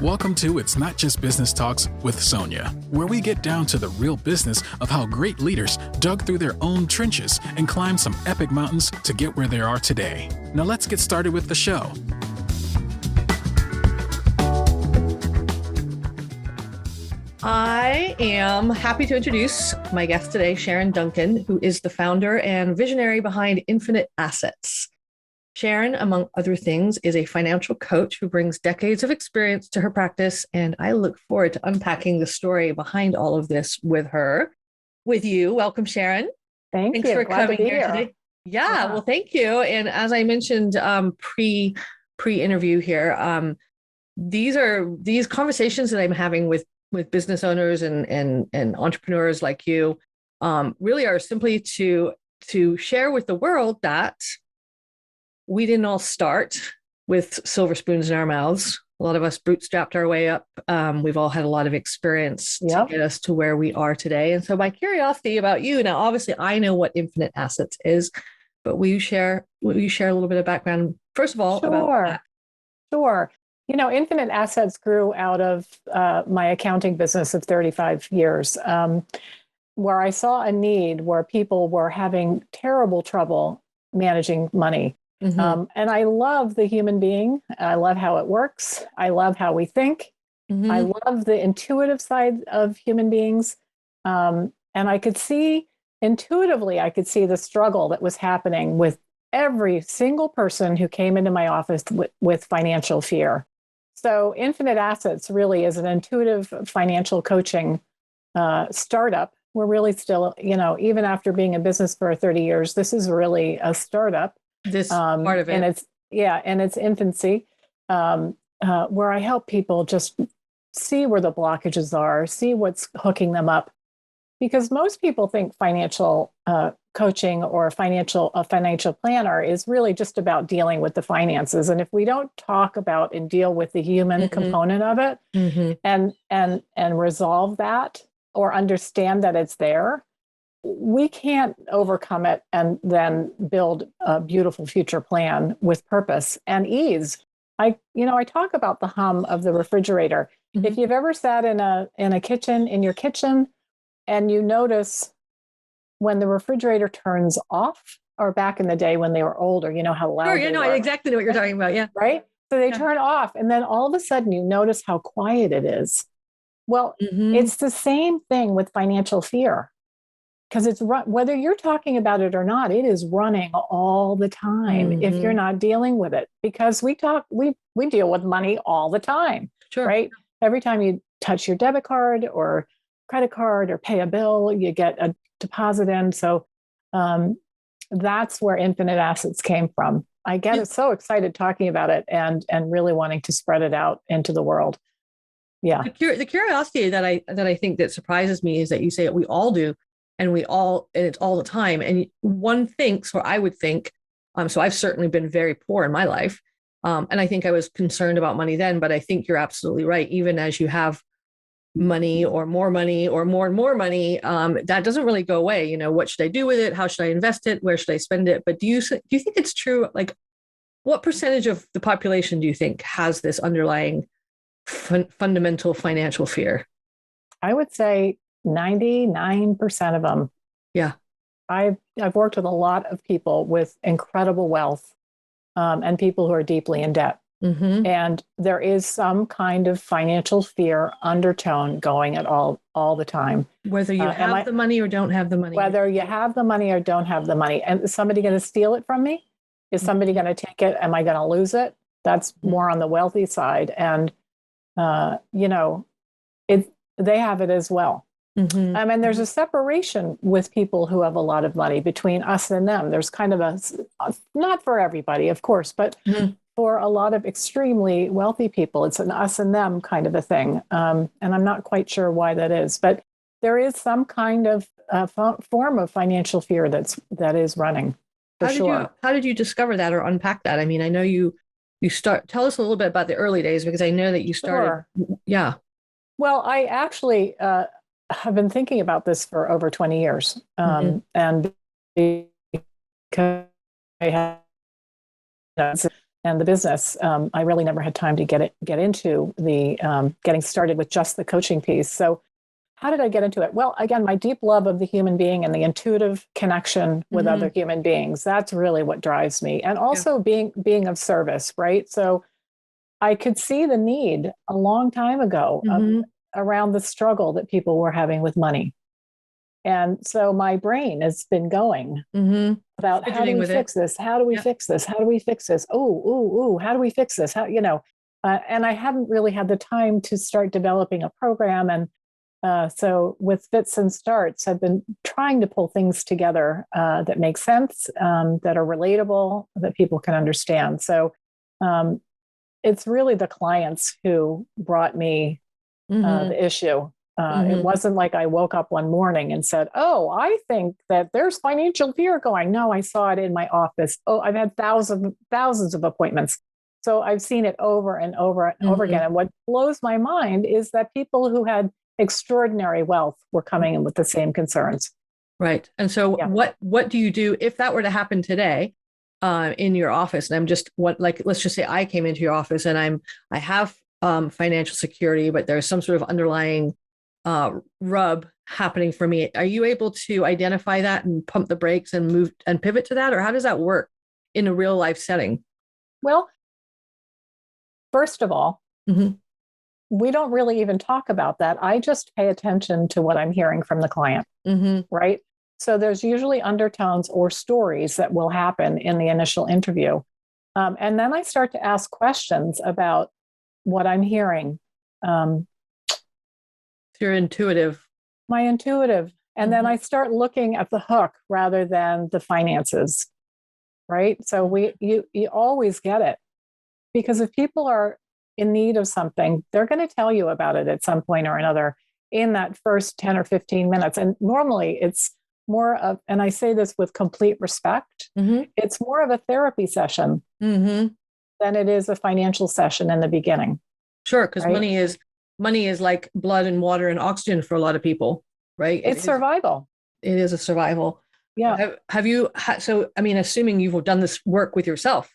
Welcome to It's Not Just Business Talks with Sonja, where we get down to the real business of how great leaders dug through their own trenches and climbed some epic mountains to get where they are today. Now let's get started with the show. I am happy to introduce my guest today, Sharon Duncan, who is the founder and visionary behind Infinite Assets. Sharon, among other things, is a financial coach who brings decades of experience to her practice, and I look forward to unpacking the story behind all of this with you. Welcome, Sharon. Thanks for Glad coming to be here today. Yeah, well, thank you. And as I mentioned pre-interview here, these conversations that I'm having with business owners and entrepreneurs like you really are simply to share with the world that we didn't all start with silver spoons in our mouths. A lot of us bootstrapped our way up. We've all had a lot of experience to get us to where we are today. And so my curiosity about you, now, obviously I know what Infinite Assets is, but will you share a little bit of background, first of all, about that? Sure. You know, Infinite Assets grew out of my accounting business of 35 years, where I saw a need where people were having terrible trouble managing money. Mm-hmm. And I love the human being. I love how it works. I love how we think. Mm-hmm. I love the intuitive side of human beings. And I could see intuitively, the struggle that was happening with every single person who came into my office with financial fear. So Infinite Assets really is an intuitive financial coaching startup. We're really still, even after being in business for 30 years, this is really a startup. This part of it. And in its infancy, where I help people just see where the blockages are, see what's hooking them up. Because most people think financial coaching or a financial planner is really just about dealing with the finances. And if we don't talk about and deal with the human mm-hmm. component of it mm-hmm. and resolve that or understand that it's there, we can't overcome it and then build a beautiful future plan with purpose and ease. I talk about the hum of the refrigerator. Mm-hmm. If you've ever sat in your kitchen, and you notice when the refrigerator turns off, or back in the day when they were older, how loud they were. I exactly know what you're talking about. Yeah. Right. So they turn off, and then all of a sudden you notice how quiet it is. Well, mm-hmm. It's the same thing with financial fear. Because it's whether you're talking about it or not, it is running all the time mm-hmm. if you're not dealing with it. Because we deal with money all the time, sure. Right? Every time you touch your debit card or credit card or pay a bill, you get a deposit in. So that's where Infinite Assets came from. I get so excited talking about it and really wanting to spread it out into the world. Yeah. The curiosity that I think that surprises me is that you say we all do. And it's all the time. And one thinks, or I would think, so I've certainly been very poor in my life. And I think I was concerned about money then, but I think you're absolutely right. Even as you have money or more and more money, that doesn't really go away. What should I do with it? How should I invest it? Where should I spend it? But do you think it's true? Like, what percentage of the population do you think has this underlying fundamental financial fear? I would say 99% of them. Yeah. I've worked with a lot of people with incredible wealth and people who are deeply in debt. Mm-hmm. And there is some kind of financial fear undertone going at all the time. Whether you have the money or don't have the money. Whether you have the money or don't have the money. And is somebody going to steal it from me? Is somebody going to take it? Am I going to lose it? That's more on the wealthy side. And, they have it as well. Mm-hmm. And there's a separation with people who have a lot of money between us and them. There's kind of not for everybody, of course, but mm-hmm. for a lot of extremely wealthy people, it's an us and them kind of a thing. And I'm not quite sure why that is, but there is some kind of form of financial fear that is running. How did you discover that or unpack that? I mean, I know you tell us a little bit about the early days, because I know that you started. Sure. Yeah. Well, I actually have been thinking about this for over 20 years. Mm-hmm. And because I had the business, I really never had time to get into the getting started with just the coaching piece. So how did I get into it? Well, again, my deep love of the human being and the intuitive connection with other human beings. That's really what drives me. And also being of service, right? So I could see the need a long time ago around the struggle that people were having with money. And so my brain has been going about how do we fix this? How do we fix this? How do we fix this? How do we fix this? How, and I hadn't really had the time to start developing a program. And so with Fits and Starts, I've been trying to pull things together that make sense, that are relatable, that people can understand. So it's really the clients who brought me the issue. It wasn't like I woke up one morning and said, oh, I think that there's financial fear going. No, I saw it in my office. Oh, I've had thousands of appointments. So I've seen it over and over and over again. And what blows my mind is that people who had extraordinary wealth were coming in with the same concerns. Right. And so what do you do if that were to happen today in your office? And let's just say I came into your office and I have financial security, but there's some sort of underlying rub happening for me. Are you able to identify that and pump the brakes and move and pivot to that? Or how does that work in a real life setting? Well, first of all, we don't really even talk about that. I just pay attention to what I'm hearing from the client, right? So there's usually undertones or stories that will happen in the initial interview. And then I start to ask questions about what I'm hearing. Your intuitive. My intuitive. And then I start looking at the hook rather than the finances, right? So you always get it. Because if people are in need of something, they're going to tell you about it at some point or another in that first 10 or 15 minutes. And normally it's more of, and I say this with complete respect, it's more of a therapy session than it is a financial session in the beginning. Sure, because money is like blood and water and oxygen for a lot of people, right? It's survival. It is a survival. Yeah. Have you, so, I mean, assuming you've done this work with yourself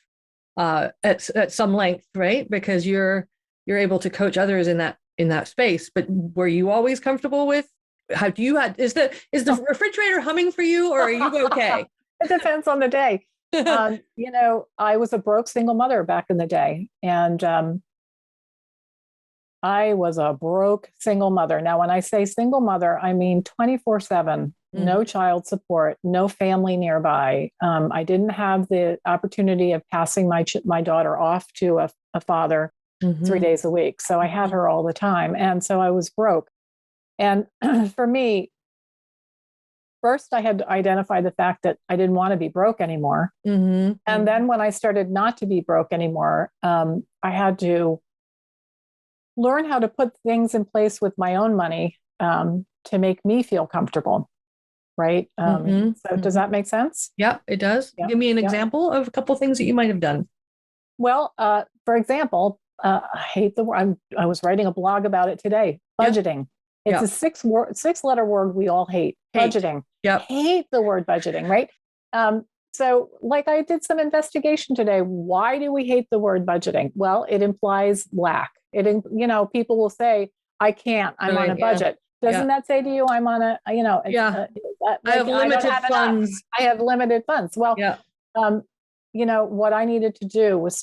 at some length, right? Because you're able to coach others in that space, but were you always comfortable with, is the refrigerator humming for you, or are you okay? It depends on the day. I was a broke single mother back in the day, and I was a broke single mother. Now, when I say single mother, I mean 24/7, no child support, no family nearby. I didn't have the opportunity of passing my daughter off to a father 3 days a week. So I had her all the time. And so I was broke. And for me, first I had to identify the fact that I didn't want to be broke anymore. And then when I started not to be broke anymore, I had to learn how to put things in place with my own money to make me feel comfortable. Right. So does that make sense? Yeah, it does. Give me an example of a couple of things that you might have done. Well, for example, I hate the word. I was writing a blog about it today. Budgeting. It's a six-letter word we all hate. Budgeting. Hate the word budgeting. Right. So like I did some investigation today. Why do we hate the word budgeting? Well, it implies lack. People will say, I can't, I'm on a budget. Doesn't that say to you, I'm on a, I have limited funds. I have limited funds. Well, what I needed to do was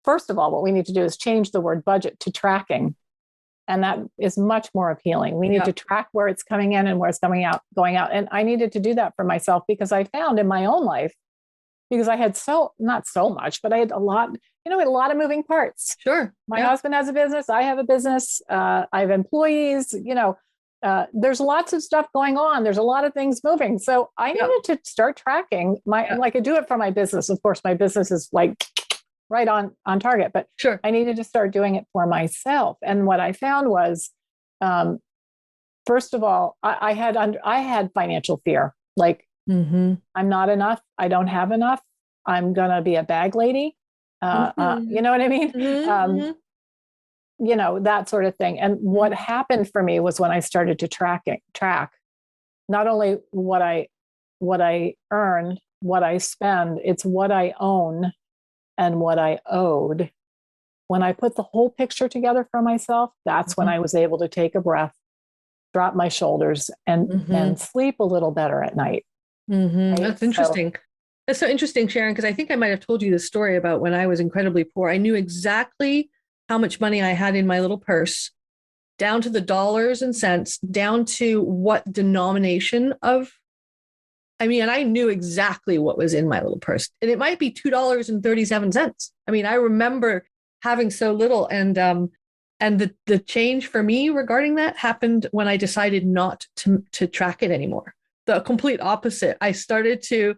first of all, what we need to do is change the word budget to tracking. And that is much more appealing. We need to track where it's coming in and where it's going out. And I needed to do that for myself because I found in my own life, because I had not so much, but I had a lot of moving parts. Sure. My husband has a business. I have a business. I have employees, there's lots of stuff going on. There's a lot of things moving. So I needed to start tracking like I do it for my business. Of course, my business is like right on target, but sure. I needed to start doing it for myself. And what I found was, first of all, I had financial fear. Like, I'm not enough. I don't have enough. I'm going to be a bag lady. You know what I mean? That sort of thing. And what happened for me was when I started to track not only what I earn, what I spend, it's what I own and what I owed, when I put the whole picture together for myself, that's when I was able to take a breath, drop my shoulders, and sleep a little better at night. Right? That's interesting. That's so interesting, Sharon, because I think I might have told you this story about when I was incredibly poor. I knew exactly how much money I had in my little purse, down to the dollars and cents, down to what denomination of, and I knew exactly what was in my little purse. And it might be $2.37. I remember having so little. And the change for me regarding that happened when I decided not to track it anymore. The complete opposite. I started to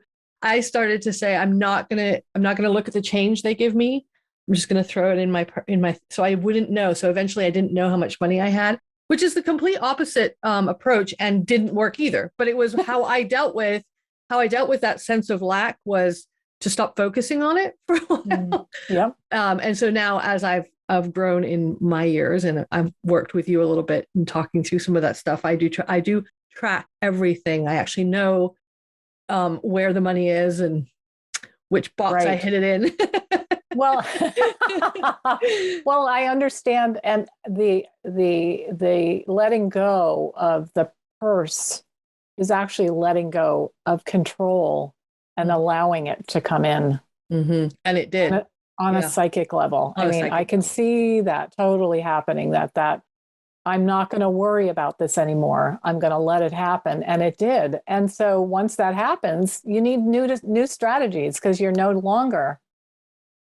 say, I'm not gonna look at the change they give me. I'm just gonna throw it in my so I wouldn't know. So eventually I didn't know how much money I had, which is the complete opposite approach, and didn't work either. But it was how I dealt with that sense of lack, was to stop focusing on it for a while. Yeah. And so now, as I've grown in my years, and I've worked with you a little bit and talking through some of that stuff, I do track everything. I actually know where the money is and which box I hid it in. Well, I understand, and the letting go of the purse is actually letting go of control and allowing it to come in. And it did on a psychic level. I can see that totally happening. That I'm not going to worry about this anymore. I'm going to let it happen, and it did. And so once that happens, you need new strategies, because you're no longer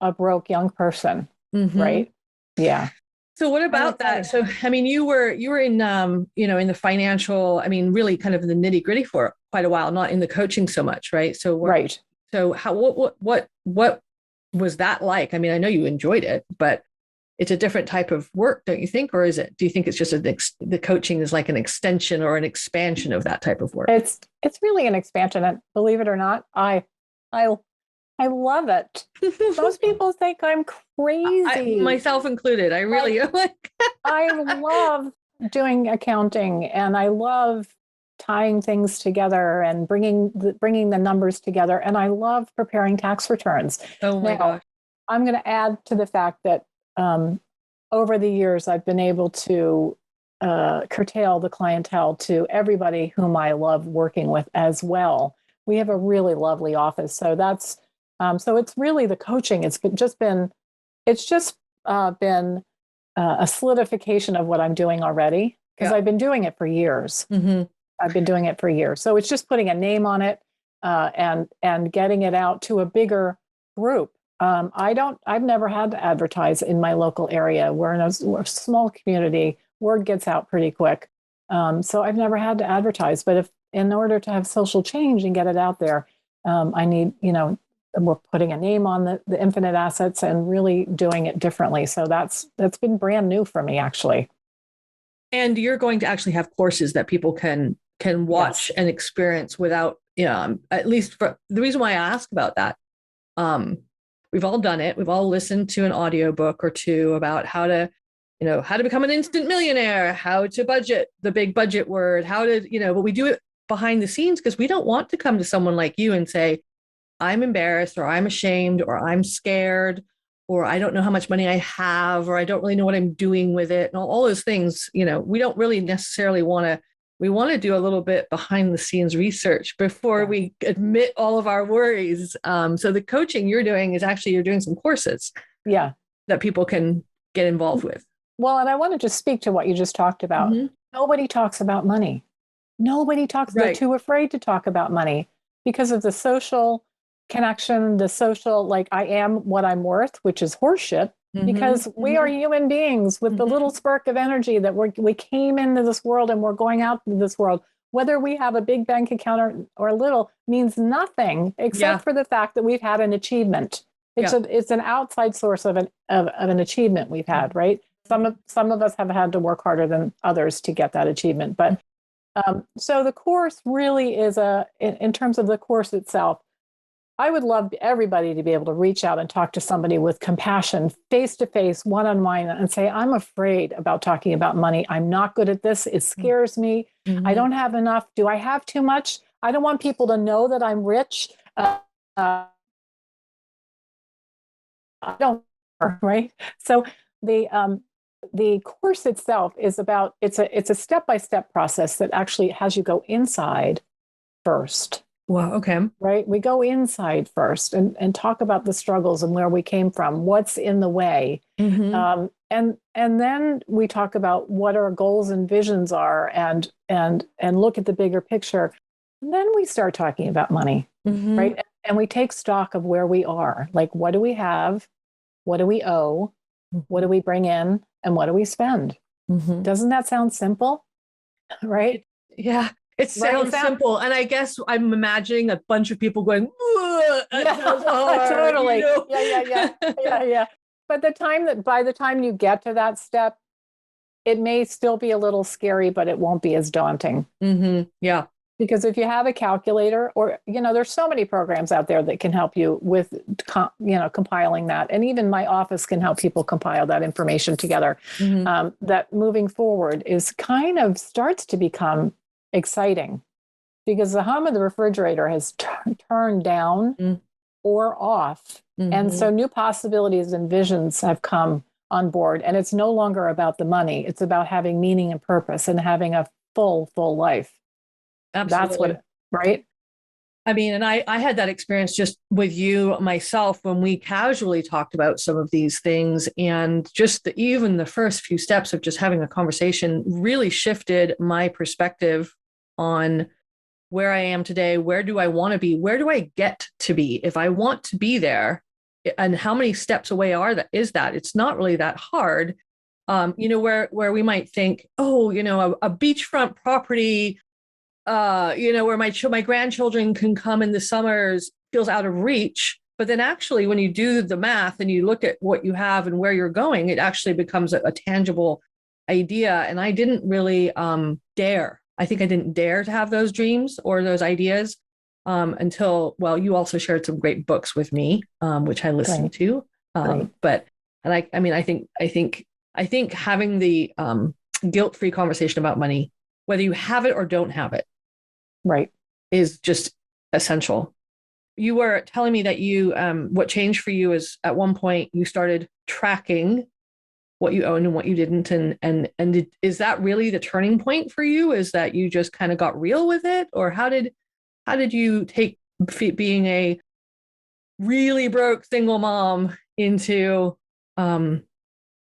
a broke young person, right? Yeah. So what about that? So, you were in, in the financial, really kind of in the nitty gritty for quite a while, not in the coaching so much, right? So, right. So what was that like? I know you enjoyed it, but it's a different type of work, don't you think? Or do you think it's just the coaching is like an extension or an expansion of that type of work? It's really an expansion. And believe it or not, I love it. Most people think I'm crazy. Myself included. I really am. I love doing accounting, and I love tying things together and bringing the numbers together. And I love preparing tax returns. Oh my gosh. I'm going to add to the fact that over the years, I've been able to curtail the clientele to everybody whom I love working with as well. We have a really lovely office. So that's so it's really the coaching. It's just been a solidification of what I'm doing already, because I've been doing it for years. I've been doing it for years. So it's just putting a name on it and getting it out to a bigger group. I've never had to advertise in my local area. We're in a small community. Word gets out pretty quick. So I've never had to advertise. But in order to have social change and get it out there, I need, we're putting a name on the infinite assets and really doing it differently. So that's been brand new for me, actually. And you're going to actually have courses that people can watch and experience without, at least for the reason why I ask about that. We've all done it. We've all listened to an audiobook or two about how to become an instant millionaire, how to budget, the big budget word, but we do it behind the scenes because we don't want to come to someone like you and say, I'm embarrassed, or I'm ashamed, or I'm scared, or I don't know how much money I have, or I don't really know what I'm doing with it. And all those things, we don't really necessarily we want to do a little bit behind the scenes research before we admit all of our worries. So the coaching you're doing is actually, you're doing some courses that people can get involved with. Well, and I want to just speak to what you just talked about. Nobody talks about money. Nobody talks. They're too afraid to talk about money because of the social connection, the social, like, I am what I'm worth, which is horseshit, because we are human beings with the little spark of energy that we came into this world and we're going out into this world. Whether we have a big bank account or a little means nothing except for the fact that we've had an achievement. It's an outside source of an achievement we've had, right? Some of us have had to work harder than others to get that achievement. But so the course really is in terms of the course itself, I would love everybody to be able to reach out and talk to somebody with compassion, face-to-face, one-on-one, and say, I'm afraid about talking about money. I'm not good at this. It scares me. I don't have enough. Do I have too much? I don't want people to know that I'm rich. I don't, right? So the course itself is about, it's a step-by-step process that actually has you go inside first. Wow. Okay. Right? We go inside first and talk about the struggles and where we came from, what's in the way. Mm-hmm. And then we talk about what our goals and visions are and look at the bigger picture. And then we start talking about money, Mm-hmm. right? And we take stock of where we are. Like, what do we have? What do we owe? What do we bring in? And what do we spend? Mm-hmm. Doesn't that sound simple? Right? Yeah. It sounds simple. And I guess I'm imagining a bunch of people going, that sounds hard, totally. You know? Yeah. But by the time you get to that step, it may still be a little scary, but it won't be as daunting. Mm-hmm. Yeah. Because if you have a calculator, or, there's so many programs out there that can help you with, compiling that. And even my office can help people compile that information together. Mm-hmm. That moving forward is kind of starts to become exciting, because the hum of the refrigerator has turned down or off. Mm-hmm. And so new possibilities and visions have come on board. And it's no longer about the money. It's about having meaning and purpose and having a full life. Absolutely. That's what, right? I mean, and I had that experience just with you myself when we casually talked about some of these things, and just even the first few steps of just having a conversation really shifted my perspective on where I am today. Where do I want to be? Where do I get to be? If I want to be there, and how many steps away is that? It's not really that hard. Where we might think, oh, a beachfront property, where my grandchildren can come in the summers feels out of reach. But then actually, when you do the math and you look at what you have and where you're going, it actually becomes a tangible idea. And I didn't really dare. I think I didn't dare to have those dreams or those ideas until, well, you also shared some great books with me, which I listened to. But I think having the guilt-free conversation about money, whether you have it or don't have it, right, is just essential. You were telling me that you, what changed for you is at one point you started tracking what you owned and what you didn't. And is that really the turning point for you? Is that you just kind of got real with it? Or how did you take being a really broke single mom into a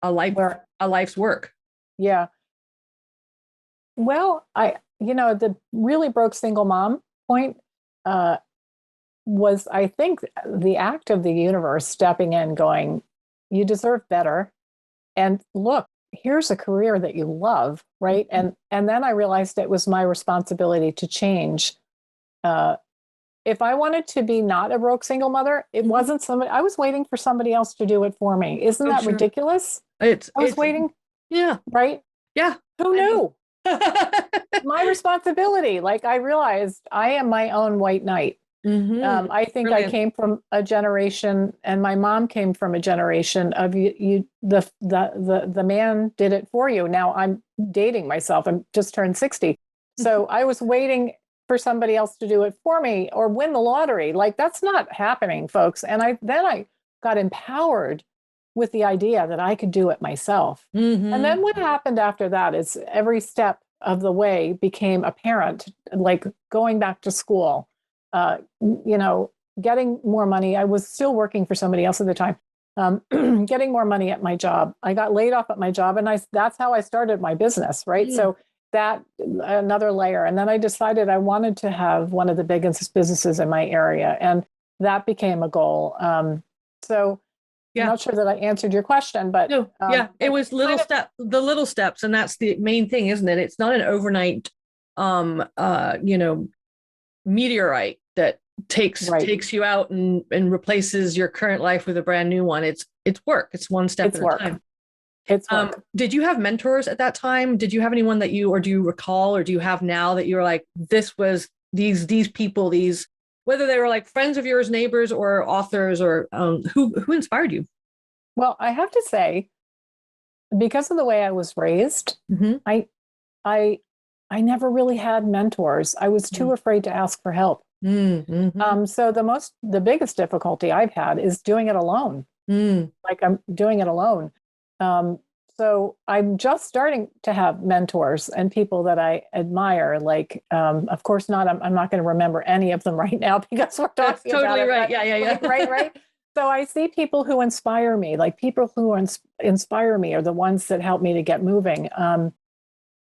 life's work? Yeah. Well, the really broke single mom point was, I think, the act of the universe stepping in, going, you deserve better. And look, here's a career that you love, right? And then I realized it was my responsibility to change. If I wanted to be not a broke single mother, it wasn't somebody, I was waiting for somebody else to do it for me. Isn't that ridiculous? I was waiting. Yeah. Right? Yeah. Who knew? My responsibility. Like, I realized I am my own white knight. Mm-hmm. I think Brilliant. I came from a generation, and my mom came from a generation of the man did it for you. Now I'm dating myself. I'm just turned 60. So I was waiting for somebody else to do it for me or win the lottery. Like, that's not happening, folks. And I got empowered with the idea that I could do it myself. Mm-hmm. And then what happened after that is every step of the way became apparent, like going back to school, getting more money. I was still working for somebody else at the time, getting more money at my job. I got laid off at my job, and that's how I started my business, right? Mm. So that another layer. And then I decided I wanted to have one of the biggest businesses in my area, and that became a goal. Yeah. I'm not sure that I answered your question, but no, it was the little steps, and that's the main thing, isn't it? It's not an overnight, meteorite that takes you out and replaces your current life with a brand new one. It's work. It's one step at a time. It's work. Did you have mentors at that time? Did you have anyone that or do you recall, or do you have now that you're like, this was these people, whether they were like friends of yours, neighbors, or authors, or who inspired you? Well, I have to say, because of the way I was raised, mm-hmm. I never really had mentors. I was too afraid to ask for help. Mm-hmm. So the biggest difficulty I've had is doing it alone. like I'm doing it alone. So I'm just starting to have mentors and people that I admire. Like, of course not, I'm not going to remember any of them right now because we're talking That's totally about right. it. Yeah. Like, right. So I see people who inspire me, like people who inspire me are the ones that help me to get moving,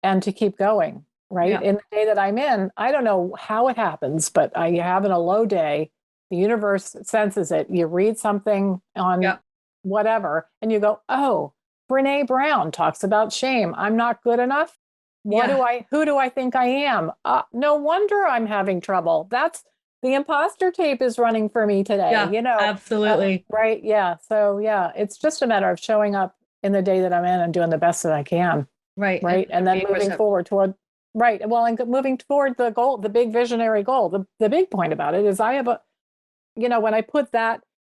and to keep going. Right. Yeah. In the day that I'm in, I don't know how it happens, but I have in a low day, the universe senses it. You read something on whatever, and you go, oh, Brene Brown talks about shame. I'm not good enough. Who do I think I am? No wonder I'm having trouble. That's the imposter tape is running for me today. Yeah, absolutely. Right. Yeah. So yeah, it's just a matter of showing up in the day that I'm in and doing the best that I can. Right. Right. And then moving forward toward, right. Well, and moving toward the goal, the big visionary goal. The big point about it is I have when I put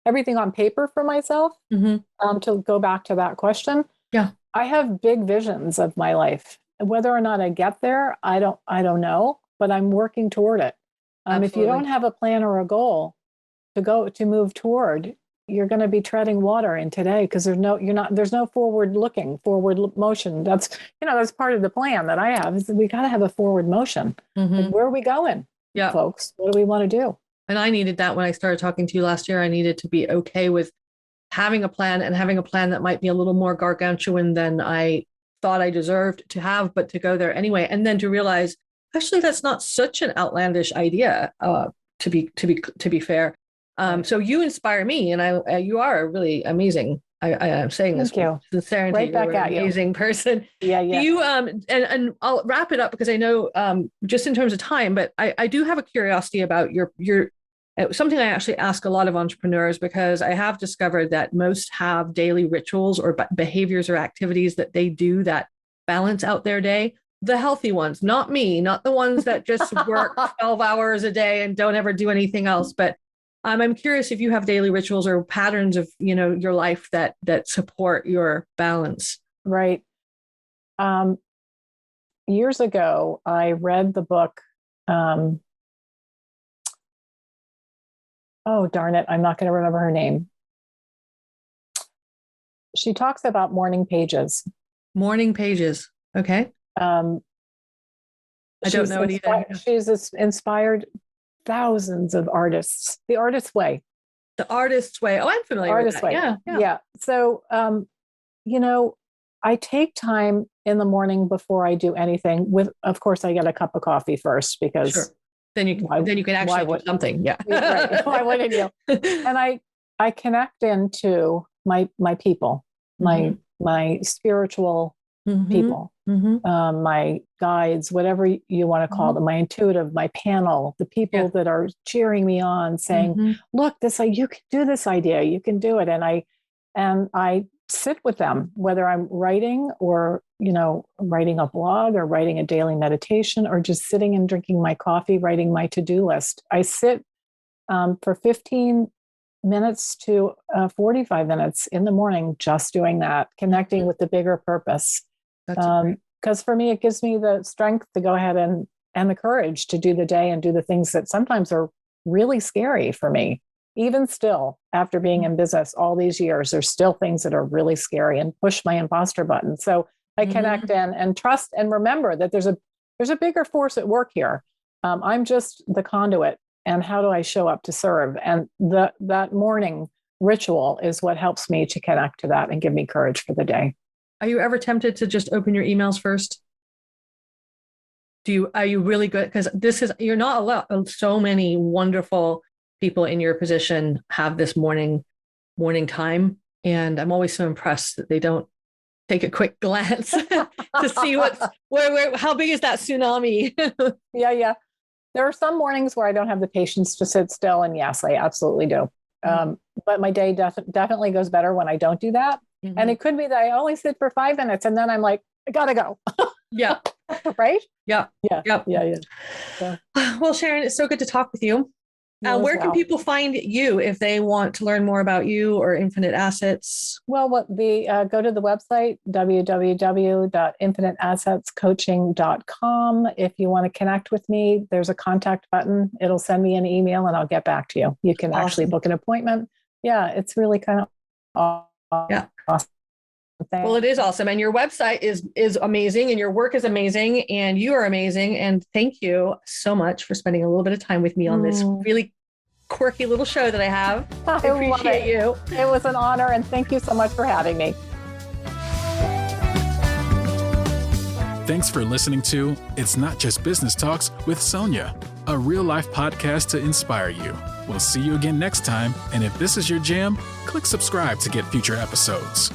everything on paper for myself, to go back to that question. Yeah. I have big visions of my life. Whether or not I get there, I don't know, but I'm working toward it. If you don't have a plan or a goal to move toward, you're going to be treading water in today because there's no forward motion. That's part of the plan that I have is that we got to have a forward motion. Like, where are we going, folks? What do we want to do? And I needed that when I started talking to you last year. I needed to be okay with having a plan and having a plan that might be a little more gargantuan than I thought I deserved to have, but to go there anyway. And then to realize, actually, that's not such an outlandish idea, to be fair. So you inspire me, and you are really amazing. I'm saying this with sincerity. Right back at you. Amazing person. Yeah. Do you and I'll wrap it up because I know just in terms of time, but I do have a curiosity about your something I actually ask a lot of entrepreneurs, because I have discovered that most have daily rituals or behaviors or activities that they do that balance out their day. The healthy ones, not me, not the ones that just work 12 hours a day and don't ever do anything else. But I'm curious if you have daily rituals or patterns of, your life that support your balance. Right. Years ago, I read the book, oh, darn it, I'm not going to remember her name. She talks about morning pages. Morning pages. Okay. I don't know it either. She's inspired thousands of artists. The Artist's Way. The Artist's Way. Oh, I'm familiar with that. Way. Yeah. So, I take time in the morning before I do anything. Of course, I get a cup of coffee first because. Sure. Then you can actually do something. Yeah. Right. Why wouldn't you? And I connect into my people, my spiritual people, my guides, whatever you want to call them, my intuitive, my panel, the people that are cheering me on, saying, "Look, you can do this idea, you can do it." And I sit with them, whether I'm writing or writing a blog or writing a daily meditation or just sitting and drinking my coffee, writing my to-do list. I sit for 15 minutes to 45 minutes in the morning, just doing that, connecting with the bigger purpose. Because for me, it gives me the strength to go ahead and the courage to do the day and do the things that sometimes are really scary for me. Even still, after being in business all these years, there's still things that are really scary and push my imposter button. So I connect in and trust and remember that there's a bigger force at work here. I'm just the conduit. And how do I show up to serve? And that morning ritual is what helps me to connect to that and give me courage for the day. Are you ever tempted to just open your emails first? Are you really good? Because you're not allowed. So many wonderful people in your position have this morning time. And I'm always so impressed that they don't take a quick glance to see how big is that tsunami? Yeah. There are some mornings where I don't have the patience to sit still. And yes, I absolutely do. But my day definitely goes better when I don't do that. And it could be that I only sit for 5 minutes and then I'm like, I gotta go. Yeah. Right? Yeah. So. Well, Sharon, it's so good to talk with you. Where can people find you if they want to learn more about you or Infinite Assets? Well, go to the website, www.infiniteassetscoaching.com. If you want to connect with me, there's a contact button. It'll send me an email and I'll get back to you. You can actually book an appointment. Yeah, it's really kind of Yeah. Awesome. Well, it is awesome. And your website is amazing, and your work is amazing, and you are amazing. And thank you so much for spending a little bit of time with me on this really quirky little show that I have. I appreciate you. It was an honor, and thank you so much for having me. Thanks for listening to It's Not Just Business Talks with Sonja, a real-life podcast to inspire you. We'll see you again next time, and if this is your jam, click subscribe to get future episodes.